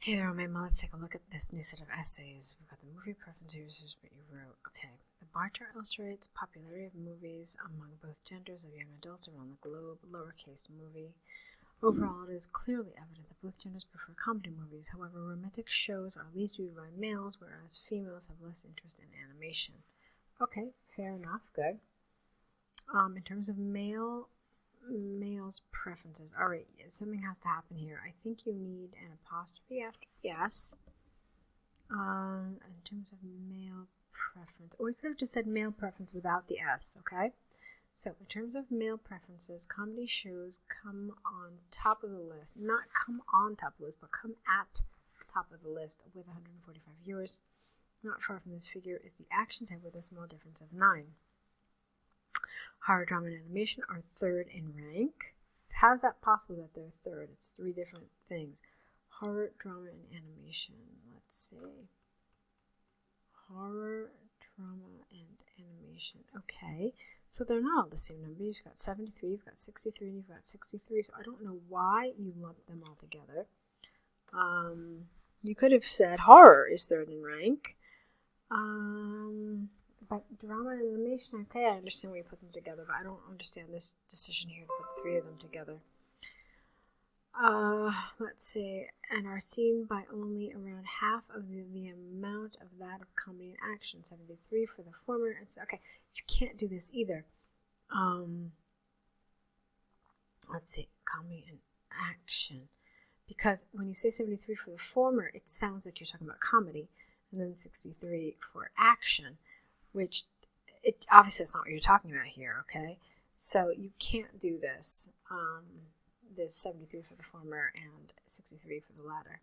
Hey there, Omaima. Let's take a look at this new set of essays. We've got the movie preferences. Here's what you wrote. Okay. The bar chart illustrates popularity of movies among both genders of young adults around the globe. Lowercase movie. Overall, it is clearly evident that both genders prefer comedy movies. However, romantic shows are least viewed by males, whereas females have less interest in animation. Okay, fair enough. Good. In terms of males' preferences. All right, something has to happen here. I think you need an apostrophe after yes. In terms of male preference, or we could have just said male preference without the S, okay? So in terms of male preferences, comedy shows come on top of the list. Not come on top of the list, but come at top of the list with 145 viewers. Not far from this figure is the action type with a small difference of 9. Horror, drama, and animation are third in rank. How is that possible that they're third? It's 3 different things. Horror, drama, and animation. Let's see. Horror, drama, and animation. Okay, so they're not all the same number. You've got 73, you've got 63, and you've got 63. So I don't know why you lumped them all together. You could have said horror is third in rank. But drama and animation, okay, I understand why you put them together, but I don't understand this decision here to put the 3 of them together. Let's see, and are seen by only around half of the amount of that of comedy and action. 73 for the former. Okay, you can't do this either. Let's see, comedy and action. Because when you say 73 for the former, it sounds like you're talking about comedy, and then 63 for action. Which, obviously that's not what you're talking about here, okay? So you can't do this, this 73 for the former and 63 for the latter.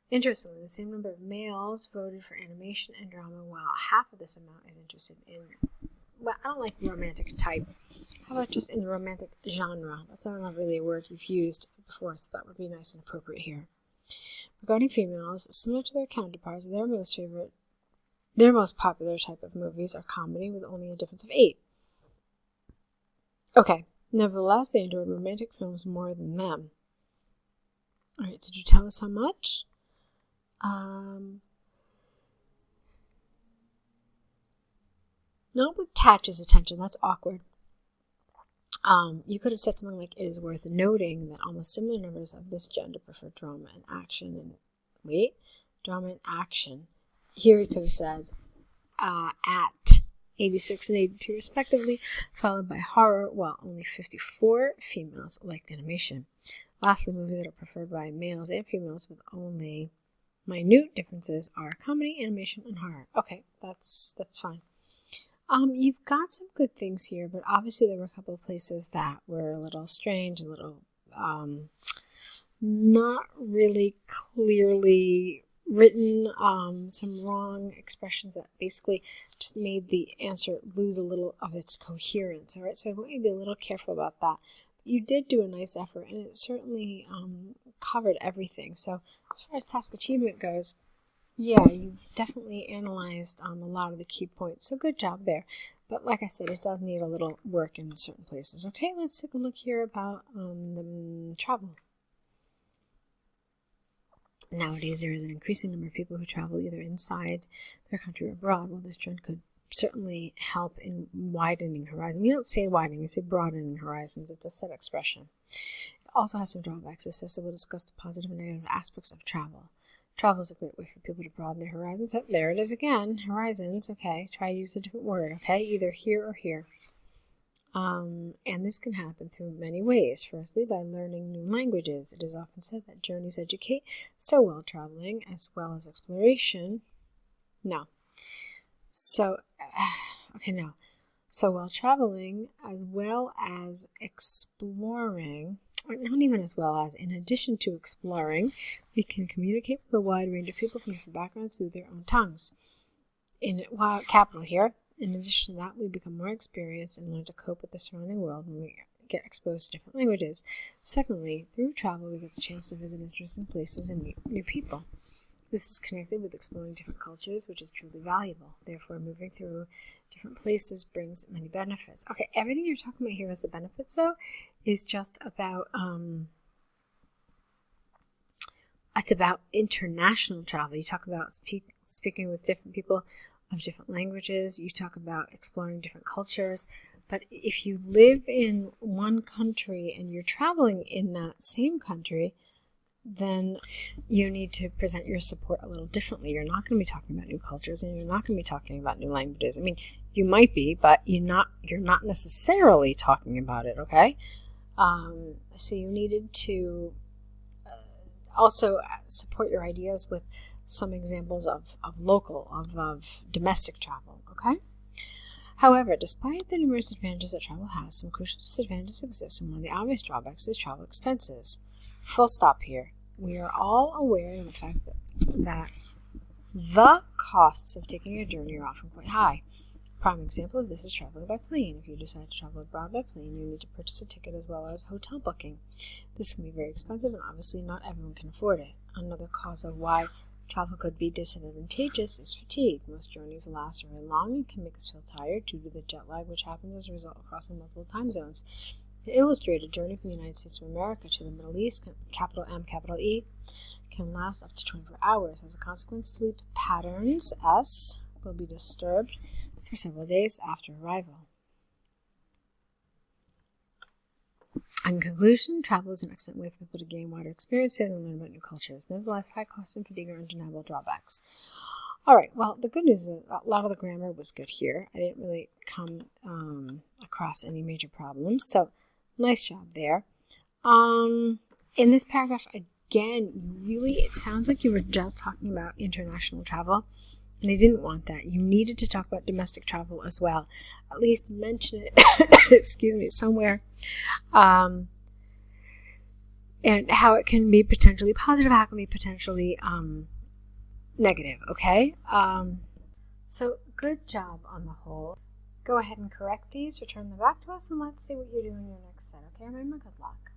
Interestingly, the same number of males voted for animation and drama, while half of this amount is interested in, well, I don't like the romantic type. How about just in the romantic genre? That's not really a word you've used before, so that would be nice and appropriate here. Regarding females, similar to their counterparts, their most popular type of movies are comedy with only a difference of 8. Okay, nevertheless, they enjoyed romantic films more than them. Alright, did you tell us how much? Not what catches attention, that's awkward. You could have said something like, it is worth noting that almost similar numbers of this gender prefer drama and action. Drama and action. Here we could have said at 86 and 82 respectively, followed by horror, while only 54 females liked animation. Lastly, movies that are preferred by males and females with only minute differences are comedy, animation, and horror. Okay, that's fine. You've got some good things here, but obviously there were a couple of places that were a little strange, a little not really clearly written, some wrong expressions that basically just made the answer lose a little of its coherence. All right, so I want you to be a little careful about that. You did do a nice effort, and it certainly covered everything. So as far as task achievement goes, yeah, you've definitely analyzed a lot of the key points. So good job there. But like I said, it does need a little work in certain places. Okay, let's take a look here about the travel. Nowadays, there is an increasing number of people who travel either inside their country or abroad. Well, this trend could certainly help in widening horizons. You don't say widening, you say broadening horizons. It's a set expression. It also has some drawbacks. It says so we'll discuss the positive and negative aspects of travel. Travel is a great way for people to broaden their horizons. Oh, there it is again, horizons. Okay, try to use a different word. Okay, either here or here. And this can happen through many ways. Firstly, by learning new languages. It is often said that journeys educate, so while traveling as well as exploration. So while traveling as well as exploring, or not even as well as, in addition to exploring, we can communicate with a wide range of people from different backgrounds through their own tongues. Capital here. In addition to that, we become more experienced and learn to cope with the surrounding world when we get exposed to different languages. Secondly, through travel, we get the chance to visit interesting places and meet new people. This is connected with exploring different cultures, which is truly valuable. Therefore, moving through different places brings many benefits. Okay, everything you're talking about here as the benefits, though, is just about It's about international travel. You talk about speaking with different people of different languages. You talk about exploring different cultures. But if you live in one country and you're traveling in that same country, then you need to present your support a little differently. You're not going to be talking about new cultures, and you're not going to be talking about new languages. I mean, you might be, but you're not necessarily talking about it, okay? So you needed to also support your ideas with some examples of domestic travel, okay? However, despite the numerous advantages that travel has, some crucial disadvantages exist, and one of the obvious drawbacks is travel expenses. Full stop here. We are all aware of the fact that the costs of taking a journey are often quite high. A prime example of this is traveling by plane. If you decide to travel abroad by plane, you need to purchase a ticket as well as hotel booking. This can be very expensive, and obviously not everyone can afford it. Another cause of why travel could be disadvantageous is fatigue. Most journeys last very long and can make us feel tired due to the jet lag which happens as a result of crossing multiple time zones. To illustrate, a journey from the United States of America to the Middle East, capital M, capital E, can last up to 24 hours. As a consequence, sleep patterns, S, will be disturbed for several days after arrival. In conclusion, travel is an excellent way for people to gain wider experiences and learn about new cultures. Nevertheless, high costs and fatigue are undeniable drawbacks. All right, well, the good news is a lot of the grammar was good here. I didn't really come across any major problems, so nice job there. In this paragraph, again, it sounds like you were just talking about international travel, and I didn't want that. You needed to talk about domestic travel as well. At least mention it, somewhere. And how it can be potentially positive, how it can be potentially negative, okay? So good job on the whole. Go ahead and correct these, return them back to us, and let's see what you do in your next set, okay? Remember, good luck.